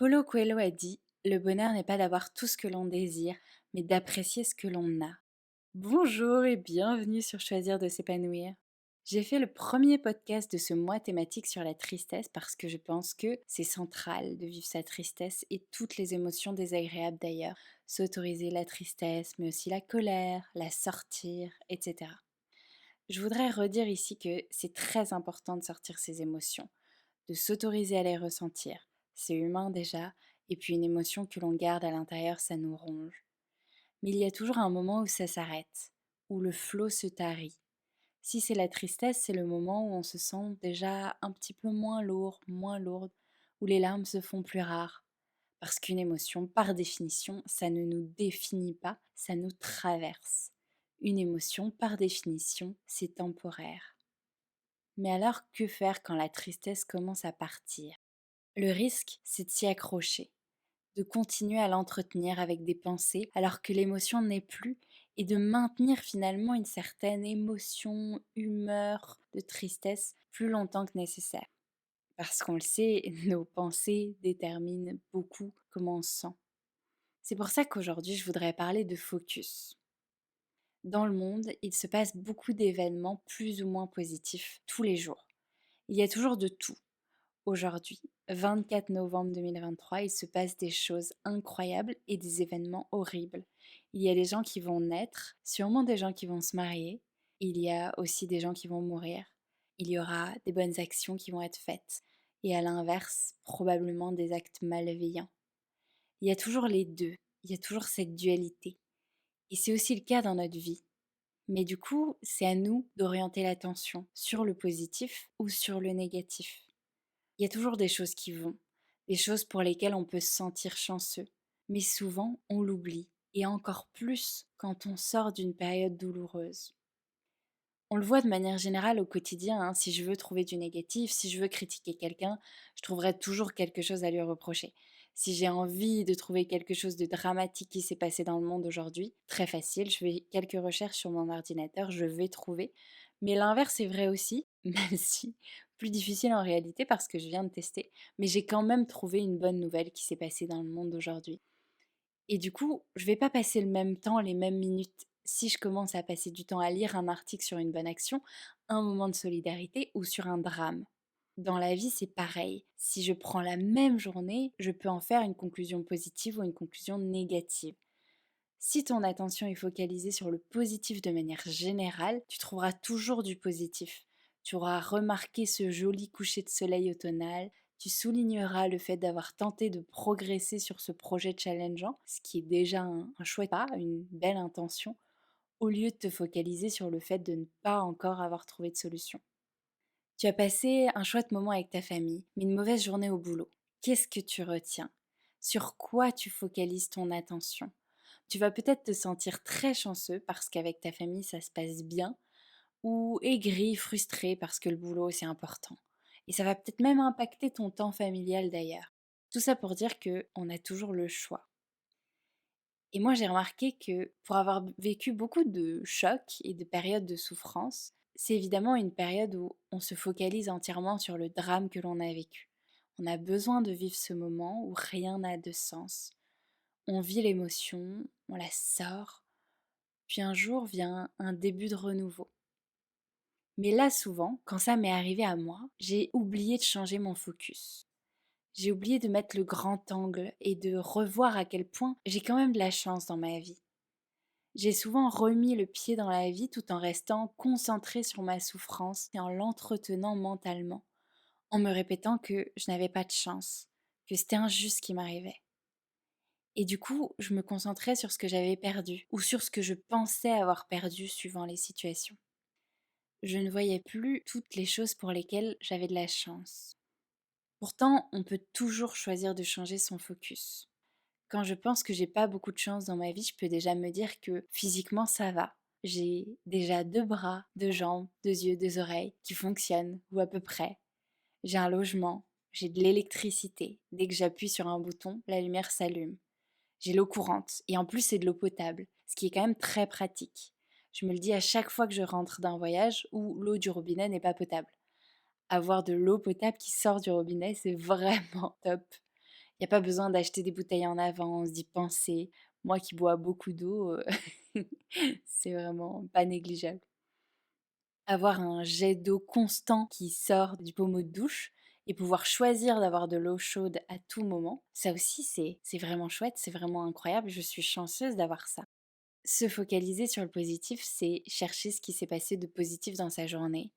Paulo Coelho a dit: Le bonheur n'est pas d'avoir tout ce que l'on désire, mais d'apprécier ce que l'on a. Bonjour et bienvenue sur Choisir de s'épanouir. J'ai fait le premier podcast de ce mois thématique sur la tristesse parce que je pense que c'est central de vivre sa tristesse et toutes les émotions désagréables d'ailleurs. S'autoriser la tristesse, mais aussi la colère, la sortir, etc. Je voudrais redire ici que c'est très important de sortir ses émotions, de s'autoriser à les ressentir. C'est humain déjà, et puis une émotion que l'on garde à l'intérieur, ça nous ronge. Mais il y a toujours un moment où ça s'arrête, où le flot se tarit. Si c'est la tristesse, c'est le moment où on se sent déjà un petit peu moins lourd, moins lourde, où les larmes se font plus rares. Parce qu'une émotion, par définition, ça ne nous définit pas, ça nous traverse. Une émotion, par définition, c'est temporaire. Mais alors, que faire quand la tristesse commence à partir? Le risque, c'est de s'y accrocher, de continuer à l'entretenir avec des pensées alors que l'émotion n'est plus et de maintenir finalement une certaine émotion, humeur de tristesse plus longtemps que nécessaire. Parce qu'on le sait, nos pensées déterminent beaucoup comment on se sent. C'est pour ça qu'aujourd'hui, je voudrais parler de focus. Dans le monde, il se passe beaucoup d'événements plus ou moins positifs tous les jours. Il y a toujours de tout. Aujourd'hui, 24 novembre 2023, il se passe des choses incroyables et des événements horribles. Il y a des gens qui vont naître, sûrement des gens qui vont se marier. Il y a aussi des gens qui vont mourir. Il y aura des bonnes actions qui vont être faites. Et à l'inverse, probablement des actes malveillants. Il y a toujours les deux. Il y a toujours cette dualité. Et c'est aussi le cas dans notre vie. Mais du coup, c'est à nous d'orienter l'attention sur le positif ou sur le négatif. Il y a toujours des choses qui vont, des choses pour lesquelles on peut se sentir chanceux. Mais souvent, on l'oublie, et encore plus quand on sort d'une période douloureuse. On le voit de manière générale au quotidien, hein. Si je veux trouver du négatif, si je veux critiquer quelqu'un, je trouverai toujours quelque chose à lui reprocher. Si j'ai envie de trouver quelque chose de dramatique qui s'est passé dans le monde aujourd'hui, très facile, je fais quelques recherches sur mon ordinateur, je vais trouver. Mais l'inverse est vrai aussi, même si plus difficile en réalité parce que je viens de tester. Mais j'ai quand même trouvé une bonne nouvelle qui s'est passée dans le monde aujourd'hui. Et du coup, je vais pas passer le même temps, les mêmes minutes si je commence à passer du temps à lire un article sur une bonne action, un moment de solidarité ou sur un drame. Dans la vie, c'est pareil. Si je prends la même journée, je peux en faire une conclusion positive ou une conclusion négative. Si ton attention est focalisée sur le positif de manière générale, tu trouveras toujours du positif. Tu auras remarqué ce joli coucher de soleil automnal, tu souligneras le fait d'avoir tenté de progresser sur ce projet challengeant, ce qui est déjà un chouette pas, une belle intention, au lieu de te focaliser sur le fait de ne pas encore avoir trouvé de solution. Tu as passé un chouette moment avec ta famille, mais une mauvaise journée au boulot. Qu'est-ce que tu retiens? Sur quoi tu focalises ton attention? Tu vas peut-être te sentir très chanceux parce qu'avec ta famille ça se passe bien, ou aigri, frustré parce que le boulot c'est important. Et ça va peut-être même impacter ton temps familial d'ailleurs. Tout ça pour dire que on a toujours le choix. Et moi j'ai remarqué que pour avoir vécu beaucoup de chocs et de périodes de souffrance, c'est évidemment une période où on se focalise entièrement sur le drame que l'on a vécu. On a besoin de vivre ce moment où rien n'a de sens. On vit l'émotion, on la sort, puis un jour vient un début de renouveau. Mais là, souvent, quand ça m'est arrivé à moi, j'ai oublié de changer mon focus. J'ai oublié de mettre le grand angle et de revoir à quel point j'ai quand même de la chance dans ma vie. J'ai souvent remis le pied dans la vie tout en restant concentrée sur ma souffrance et en l'entretenant mentalement, en me répétant que je n'avais pas de chance, que c'était injuste ce qui m'arrivait. Et du coup, je me concentrais sur ce que j'avais perdu ou sur ce que je pensais avoir perdu suivant les situations. Je ne voyais plus toutes les choses pour lesquelles j'avais de la chance. Pourtant, on peut toujours choisir de changer son focus. Quand je pense que j'ai pas beaucoup de chance dans ma vie, je peux déjà me dire que physiquement ça va. J'ai déjà deux bras, deux jambes, deux yeux, deux oreilles qui fonctionnent, ou à peu près. J'ai un logement, j'ai de l'électricité. Dès que j'appuie sur un bouton, la lumière s'allume. J'ai l'eau courante, et en plus c'est de l'eau potable, ce qui est quand même très pratique. Je me le dis à chaque fois que je rentre d'un voyage où l'eau du robinet n'est pas potable. Avoir de l'eau potable qui sort du robinet, c'est vraiment top. Il y a pas besoin d'acheter des bouteilles en avance, d'y penser. Moi qui bois beaucoup d'eau, c'est vraiment pas négligeable. Avoir un jet d'eau constant qui sort du pommeau de douche et pouvoir choisir d'avoir de l'eau chaude à tout moment, ça aussi c'est vraiment chouette, c'est vraiment incroyable, je suis chanceuse d'avoir ça. Se focaliser sur le positif, c'est chercher ce qui s'est passé de positif dans sa journée,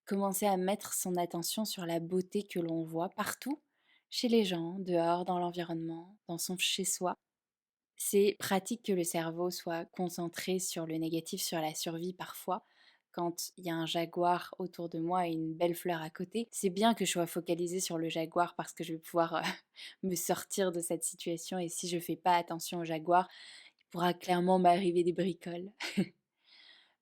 commencer à mettre son attention sur la beauté que l'on voit partout, chez les gens, dehors, dans l'environnement, dans son chez-soi. C'est pratique que le cerveau soit concentré sur le négatif, sur la survie parfois. Quand il y a un jaguar autour de moi et une belle fleur à côté, c'est bien que je sois focalisée sur le jaguar parce que je vais pouvoir me sortir de cette situation et si je fais pas attention au jaguar, il pourra clairement m'arriver des bricoles.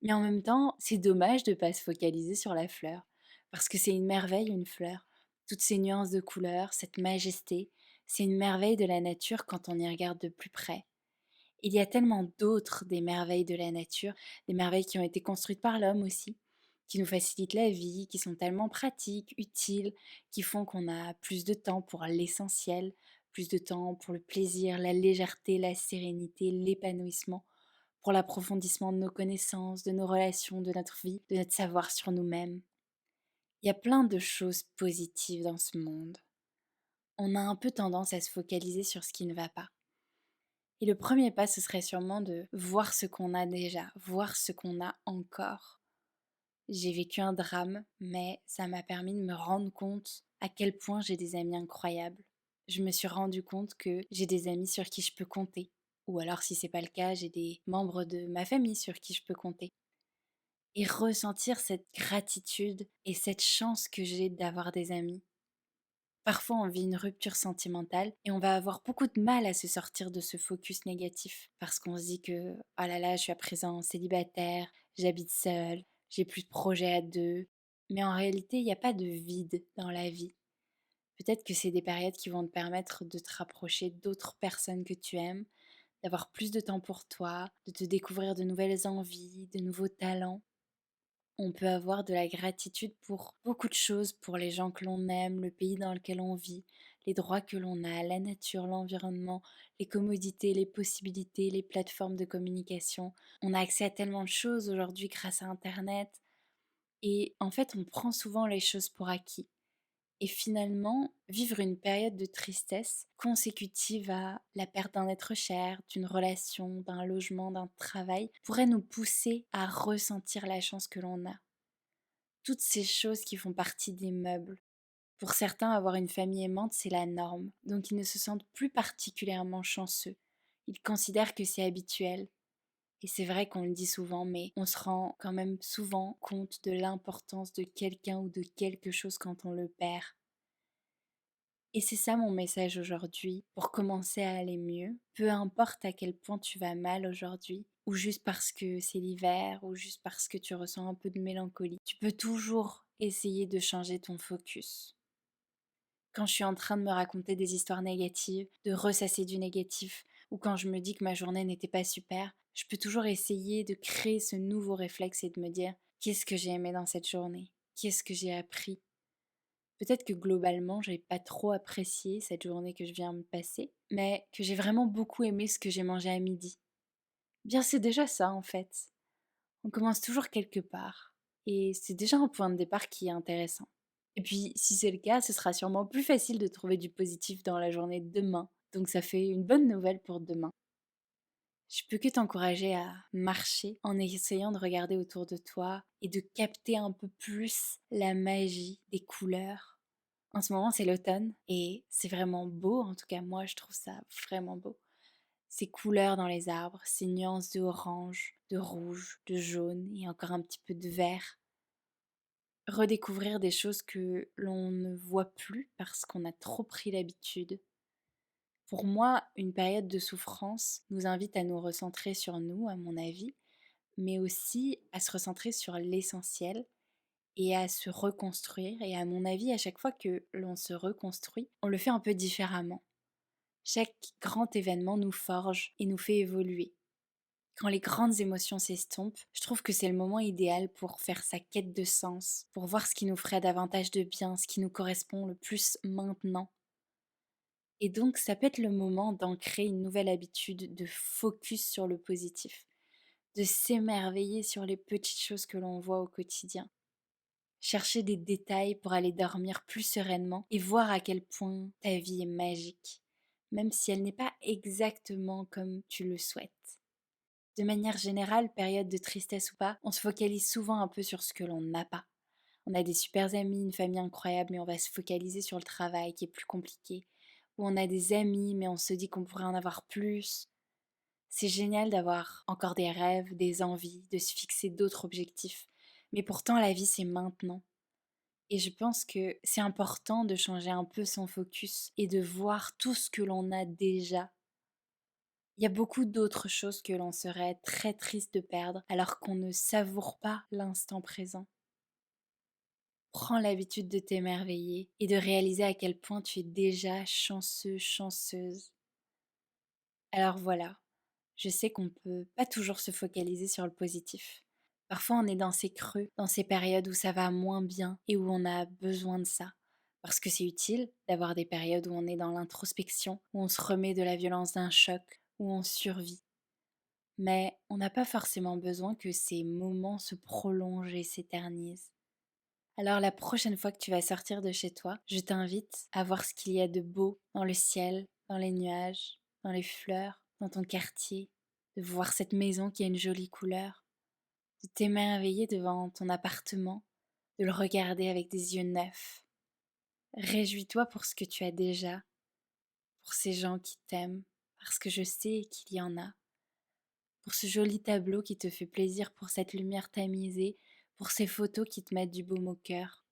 Mais en même temps, c'est dommage de ne pas se focaliser sur la fleur parce que c'est une merveille une fleur. Toutes ces nuances de couleurs, cette majesté, c'est une merveille de la nature quand on y regarde de plus près. Il y a tellement d'autres des merveilles de la nature, des merveilles qui ont été construites par l'homme aussi, qui nous facilitent la vie, qui sont tellement pratiques, utiles, qui font qu'on a plus de temps pour l'essentiel, plus de temps pour le plaisir, la légèreté, la sérénité, l'épanouissement, pour l'approfondissement de nos connaissances, de nos relations, de notre vie, de notre savoir sur nous-mêmes. Il y a plein de choses positives dans ce monde. On a un peu tendance à se focaliser sur ce qui ne va pas. Et le premier pas, ce serait sûrement de voir ce qu'on a déjà, voir ce qu'on a encore. J'ai vécu un drame, mais ça m'a permis de me rendre compte à quel point j'ai des amis incroyables. Je me suis rendu compte que j'ai des amis sur qui je peux compter. Ou alors, si c'est pas le cas, j'ai des membres de ma famille sur qui je peux compter. Et ressentir cette gratitude et cette chance que j'ai d'avoir des amis. Parfois, on vit une rupture sentimentale et on va avoir beaucoup de mal à se sortir de ce focus négatif parce qu'on se dit que oh là là, je suis à présent célibataire, j'habite seule, j'ai plus de projets à deux. Mais en réalité, il n'y a pas de vide dans la vie. Peut-être que c'est des périodes qui vont te permettre de te rapprocher d'autres personnes que tu aimes, d'avoir plus de temps pour toi, de te découvrir de nouvelles envies, de nouveaux talents. On peut avoir de la gratitude pour beaucoup de choses, pour les gens que l'on aime, le pays dans lequel on vit, les droits que l'on a, la nature, l'environnement, les commodités, les possibilités, les plateformes de communication. On a accès à tellement de choses aujourd'hui grâce à Internet. Et en fait, on prend souvent les choses pour acquis. Et finalement, vivre une période de tristesse consécutive à la perte d'un être cher, d'une relation, d'un logement, d'un travail, pourrait nous pousser à ressentir la chance que l'on a. Toutes ces choses qui font partie des meubles. Pour certains, avoir une famille aimante, c'est la norme, donc ils ne se sentent plus particulièrement chanceux. Ils considèrent que c'est habituel. Et c'est vrai qu'on le dit souvent, mais on se rend quand même souvent compte de l'importance de quelqu'un ou de quelque chose quand on le perd. Et c'est ça mon message aujourd'hui, pour commencer à aller mieux. Peu importe à quel point tu vas mal aujourd'hui, ou juste parce que c'est l'hiver, ou juste parce que tu ressens un peu de mélancolie, tu peux toujours essayer de changer ton focus. Quand je suis en train de me raconter des histoires négatives, de ressasser du négatif, ou quand je me dis que ma journée n'était pas super, je peux toujours essayer de créer ce nouveau réflexe et de me dire qu'est-ce que j'ai aimé dans cette journée, qu'est-ce que j'ai appris. Peut-être que globalement, j'ai pas trop apprécié cette journée que je viens de passer, mais que j'ai vraiment beaucoup aimé ce que j'ai mangé à midi. Bien, c'est déjà ça en fait. On commence toujours quelque part. Et c'est déjà un point de départ qui est intéressant. Et puis, si c'est le cas, ce sera sûrement plus facile de trouver du positif dans la journée de demain. Donc ça fait une bonne nouvelle pour demain. Je peux que t'encourager à marcher en essayant de regarder autour de toi et de capter un peu plus la magie des couleurs. En ce moment, c'est l'automne et c'est vraiment beau. En tout cas, moi, je trouve ça vraiment beau. Ces couleurs dans les arbres, ces nuances de orange, de rouge, de jaune et encore un petit peu de vert. Redécouvrir des choses que l'on ne voit plus parce qu'on a trop pris l'habitude. Pour moi, une période de souffrance nous invite à nous recentrer sur nous, à mon avis, mais aussi à se recentrer sur l'essentiel et à se reconstruire. Et à mon avis, à chaque fois que l'on se reconstruit, on le fait un peu différemment. Chaque grand événement nous forge et nous fait évoluer. Quand les grandes émotions s'estompent, je trouve que c'est le moment idéal pour faire sa quête de sens, pour voir ce qui nous ferait davantage de bien, ce qui nous correspond le plus maintenant. Et donc, ça peut être le moment d'ancrer une nouvelle habitude de focus sur le positif, de s'émerveiller sur les petites choses que l'on voit au quotidien. Chercher des détails pour aller dormir plus sereinement et voir à quel point ta vie est magique, même si elle n'est pas exactement comme tu le souhaites. De manière générale, période de tristesse ou pas, on se focalise souvent un peu sur ce que l'on n'a pas. On a des super amis, une famille incroyable, mais on va se focaliser sur le travail qui est plus compliqué. Ou on a des amis, mais on se dit qu'on pourrait en avoir plus. C'est génial d'avoir encore des rêves, des envies, de se fixer d'autres objectifs. Mais pourtant, la vie, c'est maintenant. Et je pense que c'est important de changer un peu son focus et de voir tout ce que l'on a déjà. Il y a beaucoup d'autres choses que l'on serait très triste de perdre alors qu'on ne savoure pas l'instant présent. Prends l'habitude de t'émerveiller et de réaliser à quel point tu es déjà chanceux, chanceuse. Alors voilà, je sais qu'on peut pas toujours se focaliser sur le positif. Parfois on est dans ces creux, dans ces périodes où ça va moins bien et où on a besoin de ça. Parce que c'est utile d'avoir des périodes où on est dans l'introspection, où on se remet de la violence d'un choc, où on survit. Mais on n'a pas forcément besoin que ces moments se prolongent et s'éternisent. Alors la prochaine fois que tu vas sortir de chez toi, je t'invite à voir ce qu'il y a de beau dans le ciel, dans les nuages, dans les fleurs, dans ton quartier, de voir cette maison qui a une jolie couleur, de t'émerveiller devant ton appartement, de le regarder avec des yeux neufs. Réjouis-toi pour ce que tu as déjà, pour ces gens qui t'aiment, parce que je sais qu'il y en a, pour ce joli tableau qui te fait plaisir, pour cette lumière tamisée, pour ces photos qui te mettent du baume au cœur.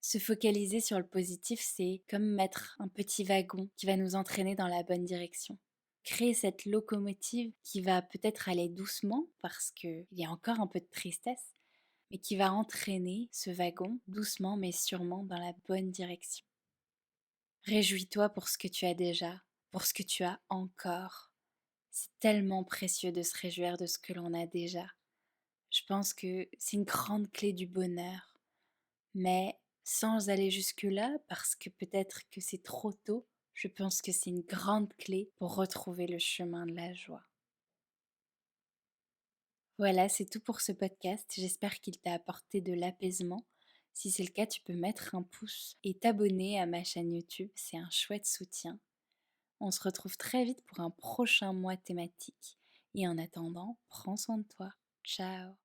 Se focaliser sur le positif, c'est comme mettre un petit wagon qui va nous entraîner dans la bonne direction. Créer cette locomotive qui va peut-être aller doucement parce qu'il y a encore un peu de tristesse, mais qui va entraîner ce wagon doucement mais sûrement dans la bonne direction. Réjouis-toi pour ce que tu as déjà, pour ce que tu as encore. C'est tellement précieux de se réjouir de ce que l'on a déjà. Je pense que c'est une grande clé du bonheur. Mais sans aller jusque-là, parce que peut-être que c'est trop tôt, je pense que c'est une grande clé pour retrouver le chemin de la joie. Voilà, c'est tout pour ce podcast. J'espère qu'il t'a apporté de l'apaisement. Si c'est le cas, tu peux mettre un pouce et t'abonner à ma chaîne YouTube. C'est un chouette soutien. On se retrouve très vite pour un prochain mois thématique. Et en attendant, prends soin de toi. Ciao.